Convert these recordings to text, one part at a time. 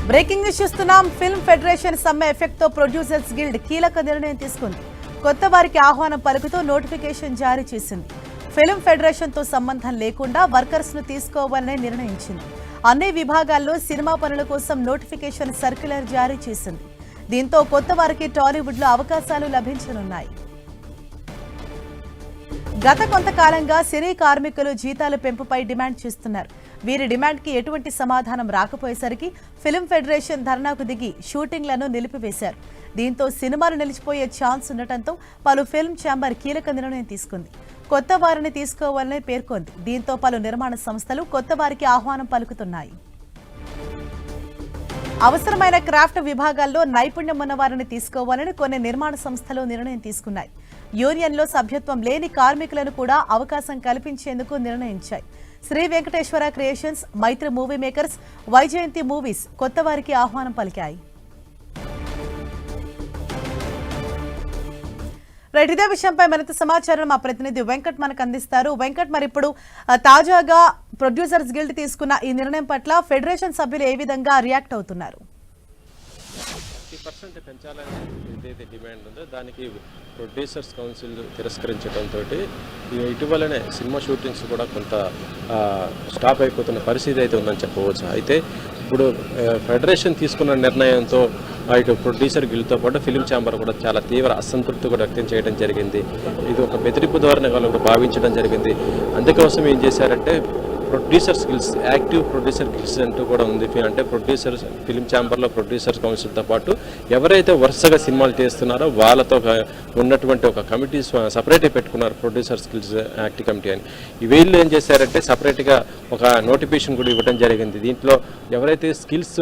Breaking news చూస్తున్నాం. Film federation సమ్మె effect తో ప్రొడ్యూసర్స్ గిల్డ్ కీలక నిర్ణయం తీసుకుంది. కొత్త వారికి ఆహ్వానం పలుకుతూ నోటిఫికేషన్ జారీ చేసింది. ఫిల్మ్ ఫెడరేషన్ తో సంబంధం లేకుండా వర్కర్స్ ను తీసుకోవాలని నిర్ణయించింది. అన్ని విభాగాల్లో సినిమా పనుల కోసం నోటిఫికేషన్ సర్క్యులర్ జారీ చేసింది. దీంతో కొత్త వారికి టాలీవుడ్ లో అవకాశాలు లభించనున్నాయి. గత కొంతకాలంగా సినీ కార్మికులు జీతాల పెంపుపై డిమాండ్ చేస్తున్నారు. వీరి డిమాండ్కి ఎటువంటి సమాధానం రాకపోయేసరికి ఫిల్మ్ ఫెడరేషన్ ధర్నాకు దిగి షూటింగ్లను నిలిపివేశారు. దీంతో సినిమాలు నిలిచిపోయే ఛాన్స్ ఉండటంతో పలు ఫిల్మ్ ఛాంబర్ కీలక నిర్ణయం తీసుకుంది. కొత్త వారిని తీసుకోవాలని పేర్కొంది. దీంతో పలు నిర్మాణ సంస్థలు కొత్త వారికి ఆహ్వానం పలుకుతున్నాయి. అవసరమైన క్రాఫ్ట్ విభాగాల్లో నైపుణ్యం ఉన్న వారిని తీసుకోవాలని కొన్ని నిర్మాణ సంస్థలు నిర్ణయం తీసుకున్నాయి. యూనియన్లో సభ్యత్వం లేని కార్మికులను కూడా అవకాశం కల్పించేందుకు నిర్ణయించాయి. శ్రీ వెంకటేశ్వర క్రియేషన్స్, మైత్రి మూవీ మేకర్స్, వైజయంతి మూవీస్ కొత్త వారికి ఆహ్వానం పలికాయి. రైట్, ఇదే విషయంపై మరింత సమాచారం మా ప్రతినిధి వెంకట్ మనకు అందిస్తారు. వెంకట్, మరి ఇప్పుడు తాజాగా ప్రొడ్యూసర్స్ గిల్డ్ తీసుకున్న ఈ నిర్ణయం పట్ల ఫెడరేషన్ సభ్యులు ఏ విధంగా రియాక్ట్ అవుతున్నారు? 30% పెంచాలని ఏదైతే డిమాండ్ ఉందో దానికి ప్రొడ్యూసర్స్ కౌన్సిల్ తిరస్కరించడంతో ఇటీవలనే సినిమా షూటింగ్స్ కూడా కొంత స్టాప్ అయిపోతున్న పరిస్థితి అయితే ఉందని చెప్పవచ్చు. అయితే ఇప్పుడు ఫెడరేషన్ తీసుకున్న నిర్ణయంతో ఇటు ప్రొడ్యూసర్ గిల్డ్తో పాటు ఫిలిం ఛాంబర్ కూడా చాలా తీవ్ర అసంతృప్తి కూడా వ్యక్తం చేయడం జరిగింది. ఇది ఒక బెదిరింపు ధోరణిగా కూడా భావించడం జరిగింది. అందుకోసం ఏం చేశారంటే producers guilds, active producer guilds అంటూ కూడా ఉంది. అంటే ప్రొడ్యూసర్స్ ఫిలిం ఛాంబర్లో ప్రొడ్యూసర్స్ కౌన్సిల్తో పాటు ఎవరైతే వరుసగా సినిమాలు చేస్తున్నారో వాళ్ళతో ఉన్నటువంటి ఒక కమిటీ సపరేట్గా పెట్టుకున్నారు, ప్రొడ్యూసర్స్ గిల్డ్స్ యాక్టివ్ కమిటీ అని. వీళ్ళు ఏం చేశారంటే సపరేట్గా ఒక నోటిఫికేషన్ కూడా ఇవ్వడం జరిగింది. దీంట్లో ఎవరైతే స్కిల్స్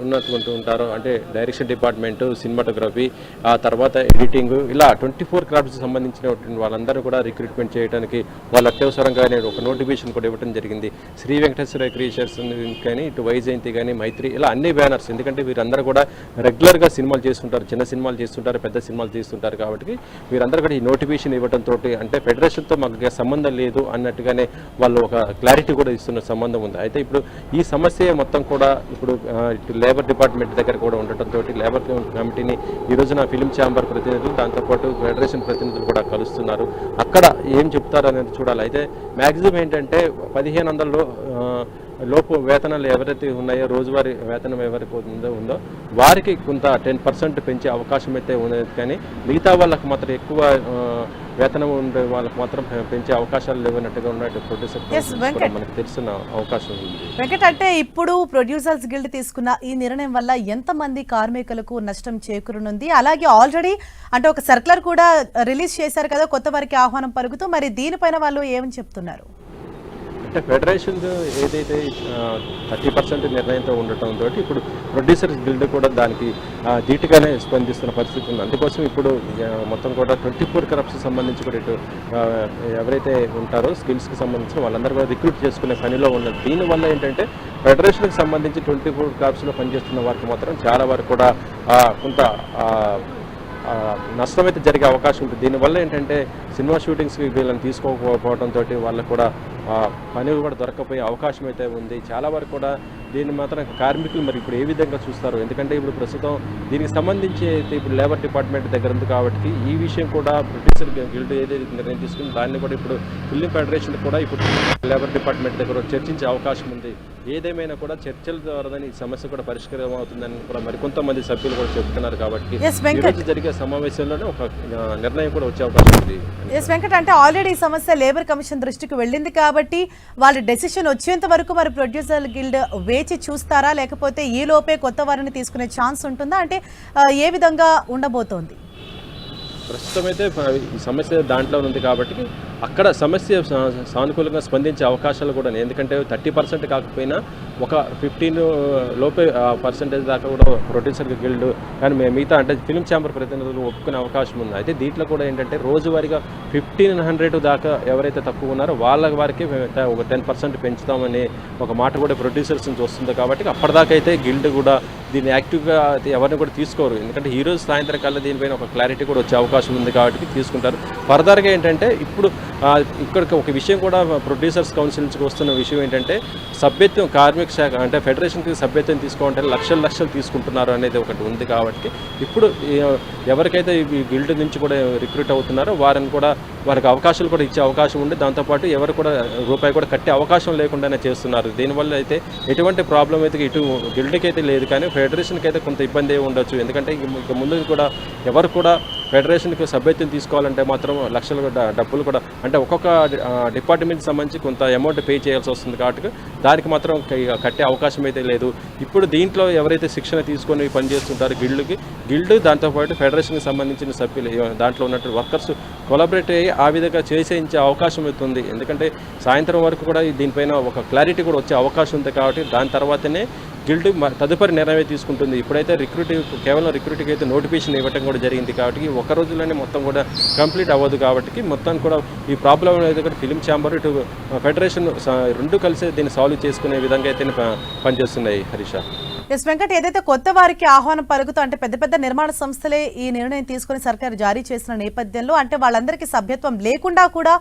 ఉన్నటువంటి ఉంటారో అంటే డైరెక్షన్ డిపార్ట్మెంటు, సినిమాటోగ్రఫీ, ఆ తర్వాత ఎడిటింగ్, ఇలా 24 క్రాఫ్ట్స్కి సంబంధించినటువంటి వాళ్ళందరూ కూడా రిక్రూట్మెంట్ చేయడానికి వాళ్ళు అత్యవసరంగా ఒక నోటిఫికేషన్ కూడా ఇవ్వడం జరిగింది. శ్రీ వెంకటేశ్వర క్రియేషన్స్ కానీ, ఇటు వైజయంతి కానీ, మైత్రి, ఇలా అన్ని బ్యానర్స్. ఎందుకంటే వీరందరూ కూడా రెగ్యులర్గా సినిమాలు చేస్తుంటారు, చిన్న సినిమాలు చేస్తుంటారు, పెద్ద సినిమాలు తీస్తుంటారు. కాబట్టి వీరందరూ కూడా ఈ నోటిఫికేషన్ ఇవ్వడంతో అంటే ఫెడరేషన్తో మాకు సంబంధం లేదు అన్నట్టుగానే వాళ్ళు ఒక క్లారిటీ కూడా ఇస్తున్న సంబంధం ఉంది. అయితే ఇప్పుడు ఈ సమస్య మొత్తం కూడా ఇప్పుడు లేబర్ డిపార్ట్మెంట్ దగ్గర కూడా ఉండటంతో లేబర్ కమిటీని ఈ రోజున ఫిలిం ఛాంబర్ ప్రతినిధులు, దాంతోపాటు ఫెడరేషన్ ప్రతినిధులు కూడా కలుస్తున్నారు. అక్కడ ఏం చెప్తారు అనేది చూడాలి. అయితే మ్యాక్సిమం ఏంటంటే 1500 లోపు వేతనాలు ఎవరైతే ఉన్నాయో, రోజువారీ వేతనం ఎవరికి ఉందో వారికి కొంత 10% పెంచే అవకాశం అయితే ఉన్నది. కానీ మిగతా వాళ్ళకు మాత్రం ఎక్కువ వేతనం ఉండే వాళ్ళకి మాత్రం పెంచే అవకాశాలు లేవన్నట్టుగా ఉన్నాయి. ప్రొడ్యూసర్ మనకు తెలిసిన అవకాశం ఉంది. వెంకట్, అంటే ఇప్పుడు ప్రొడ్యూసర్స్ గిల్డ్ తీసుకున్న ఈ నిర్ణయం వల్ల ఎంతమంది కార్మికులకు నష్టం చేకూరనుంది? అలాగే ఆల్రెడీ అంటే ఒక సర్క్యులర్ కూడా రిలీజ్ చేశారు కదా కొత్త వారికి ఆహ్వానం పలుకుతూ, మరి దీనిపైన వాళ్ళు ఏమని చెప్తున్నారు? అంటే ఫెడరేషన్ ఏదైతే 30% నిర్ణయంతో ఉండటంతో ఇప్పుడు ప్రొడ్యూసర్స్ గిల్డ్ కూడా దానికి ధీటుగానే స్పందిస్తున్న పరిస్థితి ఉంది. అందుకోసం ఇప్పుడు మొత్తం కూడా 24 క్రాఫ్ట్స్కి సంబంధించి కూడా ఇటు ఎవరైతే ఉంటారో స్కిల్స్కి సంబంధించిన వాళ్ళందరూ కూడా రిక్రూట్ చేసుకునే పనిలో ఉన్నారు. దీనివల్ల ఏంటంటే ఫెడరేషన్కి సంబంధించి 24 క్రాఫ్ట్స్లో పనిచేస్తున్న వారికి మాత్రం చాలా వరకు కూడా కొంత నష్టం అయితే జరిగే అవకాశం ఉంటుంది. దీనివల్ల ఏంటంటే సినిమా షూటింగ్స్కి వీళ్ళని తీసుకోకపోవడంతో వాళ్ళకు కూడా పని కూడా దొరకపోయే అవకాశం అయితే ఉంది. చాలా వరకు కూడా దీన్ని మాత్రం కార్మికులు మరి ఇప్పుడు ఏ విధంగా చూస్తారు? ఎందుకంటే ఇప్పుడు ప్రస్తుతం దీనికి సంబంధించి అయితే ఇప్పుడు లేబర్ డిపార్ట్మెంట్ దగ్గర ఉంది కాబట్టి ఈ విషయం కూడా ప్రొడ్యూసర్ గిల్డ్ ఏదైతే నిర్ణయం తీసుకుంది దాన్ని కూడా ఇప్పుడు ఫిల్మ్ ఫెడరేషన్ కూడా ఇప్పుడు లేబర్ డిపార్ట్మెంట్ దగ్గర చర్చించే అవకాశం ఉంది. ఏదేమైనా కూడా చర్చల ద్వారా ఈ సమస్య కూడా పరిష్కారం అవుతుందని కూడా మరికొంతమంది సభ్యులు కూడా చెబుతున్నారు. కాబట్టి ఈరోజు జరిగే సమావేశంలోనే ఒక నిర్ణయం కూడా వచ్చే అవకాశం ఉంది. వెంకట్, అంటే ఆల్రెడీ ఈ సమస్య లేబర్ కమిషన్ దృష్టికి వెళ్ళింది కాబట్టి వాళ్ళ డెసిషన్ వచ్చేంత వరకు మరి ప్రొడ్యూసర్ గిల్డ్ వేచి చూస్తారా, లేకపోతే ఈ లోపే కొత్త వారిని తీసుకునే ఛాన్స్ ఉంటుందా? అంటే ఏ విధంగా ఉండబోతోంది? ప్రస్తుతం అయితే ఈ సమస్య దాంట్లో ఉంది కాబట్టి అక్కడ సమస్య సానుకూలంగా స్పందించే అవకాశాలు కూడా ఉన్నాయి. ఎందుకంటే 30% కాకపోయినా ఒక 15 లోపే పర్సెంటేజ్ దాకా కూడా ప్రొడ్యూసర్ గిల్డ్ కానీ మిగతా అంటే ఫిల్మ్ ఛాంబర్ ప్రతినిధులు ఒప్పుకునే అవకాశం ఉంది. అయితే దీంట్లో కూడా ఏంటంటే రోజువారీగా 1500 దాకా ఎవరైతే తక్కువ ఉన్నారో వాళ్ళ వారికి ఒక 10% పెంచుతామని ఒక మాట కూడా ప్రొడ్యూసర్స్ నుంచి వస్తుంది. కాబట్టి అప్పటిదాకా అయితే గిల్డ్ కూడా దీన్ని యాక్టివ్గా ఎవరిని కూడా తీసుకోరు. ఎందుకంటే ఈ రోజు సాయంత్రం కల్లా దీనిపైన ఒక క్లారిటీ కూడా వచ్చే అవకాశం ఉంది కాబట్టి తీసుకుంటారు. ఫర్దర్గా ఏంటంటే ఇప్పుడు ఇక్కడికి ఒక విషయం కూడా ప్రొడ్యూసర్స్ కౌన్సిల్ నుంచి వస్తున్న విషయం ఏంటంటే సభ్యత్వం కార్మిక శాఖ అంటే ఫెడరేషన్కి సభ్యత్వం తీసుకోవాలంటే లక్షలు తీసుకుంటున్నారు అనేది ఒకటి ఉంది. కాబట్టి ఇప్పుడు ఎవరికైతే ఈ గిల్డ్ నుంచి కూడా రిక్రూట్ అవుతున్నారో వారికి అవకాశాలు కూడా ఇచ్చే అవకాశం ఉంది. దాంతోపాటు ఎవరు కూడా రూపాయి కూడా కట్టే అవకాశం లేకుండానే చేస్తున్నారు. దీనివల్ల అయితే ఎటువంటి ప్రాబ్లం అయితే ఇటు గిల్డ్కి అయితే లేదు, కానీ ఫెడరేషన్కి అయితే కొంత ఇబ్బంది ఉండొచ్చు. ఎందుకంటే ఇక ముందు కూడా ఎవరు కూడా ఫెడరేషన్కి సభ్యత్వం తీసుకోవాలంటే మాత్రం లక్షలు డబ్బులు కూడా అంటే ఒక్కొక్క డిపార్ట్మెంట్కి సంబంధించి కొంత అమౌంట్ పే చేయాల్సి వస్తుంది. కాబట్టి దానికి మాత్రం కట్టే అవకాశం అయితే లేదు. ఇప్పుడు దీంట్లో ఎవరైతే శిక్షణ తీసుకొని పనిచేస్తుంటారో గిల్డ్ దాంతోపాటు ఫెడరేషన్కి సంబంధించిన సభ్యులు దాంట్లో ఉన్నట్టు వర్కర్స్ కొలాబరేట్ అయ్యి ఆ విధంగా చేసేయించే అవకాశం అవుతుంది. ఎందుకంటే సాయంత్రం వరకు కూడా దీనిపైన ఒక క్లారిటీ కూడా వచ్చే అవకాశం ఉంది. కాబట్టి దాని తర్వాతనే గిల్డ్ తదుపరి నిర్ణయం తీసుకుంటుంది. ఇప్పుడైతే కేవలం రిక్రూట్కి అయితే నోటిఫికేషన్ ఇవ్వడం కూడా జరిగింది. కాబట్టి ఒక రోజులోనే మొత్తం కూడా కంప్లీట్ అవ్వదు. కాబట్టి మొత్తం కూడా ఈ ప్రాబ్లం అనేది కూడా ఫిలిం ఛాంబర్ ఇటు ఫెడరేషన్ రెండు కలిసి దీన్ని సాల్వ్ చేసుకునే విధంగా అయితే పనిచేస్తున్నాయి. హరీష. ఎస్ వెంకట్, ఏదైతే కొత్త వారికి ఆహ్వానం పలుకుతూ అంటే పెద్ద పెద్ద నిర్మాణ సంస్థలే ఈ నిర్ణయం తీసుకుని సర్కారు జారీ చేసిన నేపథ్యంలో అంటే వాళ్ళందరికీ సభ్యత్వం లేకుండా కూడా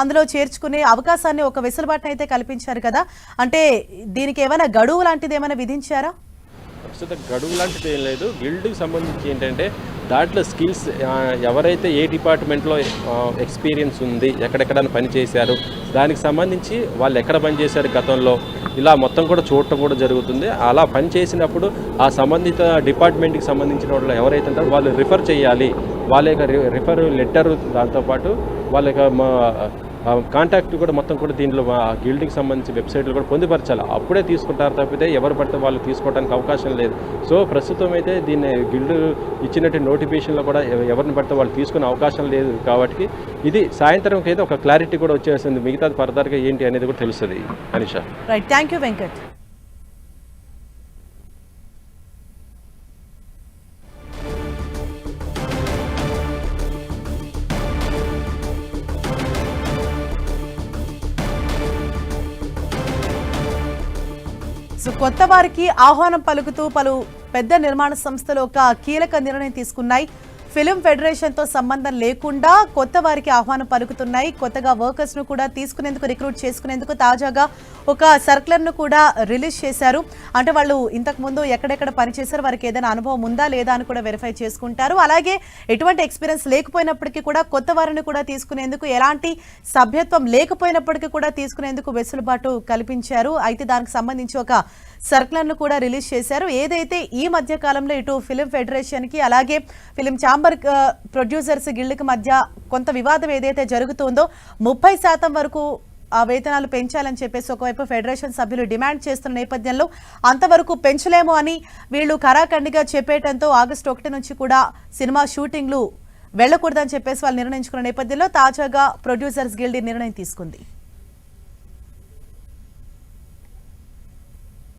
అందులో చేర్చుకునే అవకాశాన్ని ఒక వెసులుబాటును అయితే కల్పించారు కదా. అంటే దీనికి ఏమైనా గడువు లాంటిది ఏమైనా విధించారా? ప్రస్తుతం గడువు లాంటిది ఏం లేదు. గిల్డ్కి సంబంధించి ఏంటంటే దాంట్లో స్కిల్స్ ఎవరైతే ఏ డిపార్ట్మెంట్లో ఎక్స్పీరియన్స్ ఉంది, ఎక్కడెక్కడ పని చేశారు, దానికి సంబంధించి వాళ్ళు ఎక్కడ పని చేశారు గతంలో, ఇలా మొత్తం కూడా చూడటం కూడా జరుగుతుంది. అలా పని చేసినప్పుడు ఆ సంబంధిత డిపార్ట్మెంట్కి సంబంధించిన వాళ్ళు ఎవరైతే ఉంటారో వాళ్ళు రిఫర్ చేయాలి. వాళ్ళ యొక్క రిఫర్ లెటర్, దాంతోపాటు వాళ్ళ యొక్క కాంటాక్ట్ కూడా మొత్తం కూడా దీంట్లో గిల్డ్కి సంబంధించి వెబ్సైట్లు కూడా పొందుపరచాలి. అప్పుడే తీసుకుంటారు తప్పితే ఎవరు పడితే వాళ్ళు తీసుకోవడానికి అవకాశం లేదు. సో ప్రస్తుతం అయితే దీన్ని గిల్డ్ ఇచ్చినట్టు నోటిఫికేషన్లో కూడా ఎవరిని పడితే వాళ్ళు తీసుకునే అవకాశం లేదు. కాబట్టి ఇది సాయంత్రంకి అయితే ఒక క్లారిటీ కూడా వచ్చేస్తుంది. మిగతాది ఫర్దర్గా ఏంటి అనేది కూడా తెలుస్తుంది. Anisha. Right, thank you Venkat. So కొత్త వారికి ఆహ్వానం పలుకుతూ పలు పెద్ద నిర్మాణ సంస్థలు ఒక కీలక నిర్ణయం తీసుకున్నాయి. ఫిలిం ఫెడరేషన్తో సంబంధం లేకుండా కొత్త వారికి ఆహ్వానం పలుకుతున్నాయి. కొత్తగా వర్కర్స్ను కూడా తీసుకునేందుకు, రిక్రూట్ చేసుకునేందుకు తాజాగా ఒక సర్క్యులర్ను కూడా రిలీజ్ చేశారు. అంటే వాళ్ళు ఇంతకుముందు ఎక్కడెక్కడ పనిచేశారు, వారికి ఏదైనా అనుభవం ఉందా లేదా అని కూడా వెరిఫై చేసుకుంటారు. అలాగే ఎటువంటి ఎక్స్పీరియన్స్ లేకపోయినప్పటికీ కూడా కొత్త వారిని కూడా తీసుకునేందుకు, ఎలాంటి సభ్యత్వం లేకపోయినప్పటికీ కూడా తీసుకునేందుకు వెసులుబాటు కల్పించారు. అయితే దానికి సంబంధించి ఒక సర్క్యులర్ను కూడా రిలీజ్ చేశారు. ఏదైతే ఈ మధ్య కాలంలో ఇటు ఫిలిం ఫెడరేషన్కి అలాగే ఫిలిం ఛాంబర్ ప్రొడ్యూసర్స్ గిల్డ్కి మధ్య కొంత వివాదం ఏదైతే జరుగుతుందో 30% వరకు ఆ వేతనాలు పెంచాలని చెప్పేసి ఒకవైపు ఫెడరేషన్ సభ్యులు డిమాండ్ చేస్తున్న నేపథ్యంలో అంతవరకు పెంచలేము అని వీళ్ళు ఖరాఖండిగా చెప్పేయడంతో ఆగస్టు 1 నుంచి కూడా సినిమా షూటింగ్లు వెళ్లకూడదని చెప్పేసి వాళ్ళు నిర్ణయించుకున్న నేపథ్యంలో తాజాగా ప్రొడ్యూసర్స్ గిల్డ్ నిర్ణయం తీసుకుంది.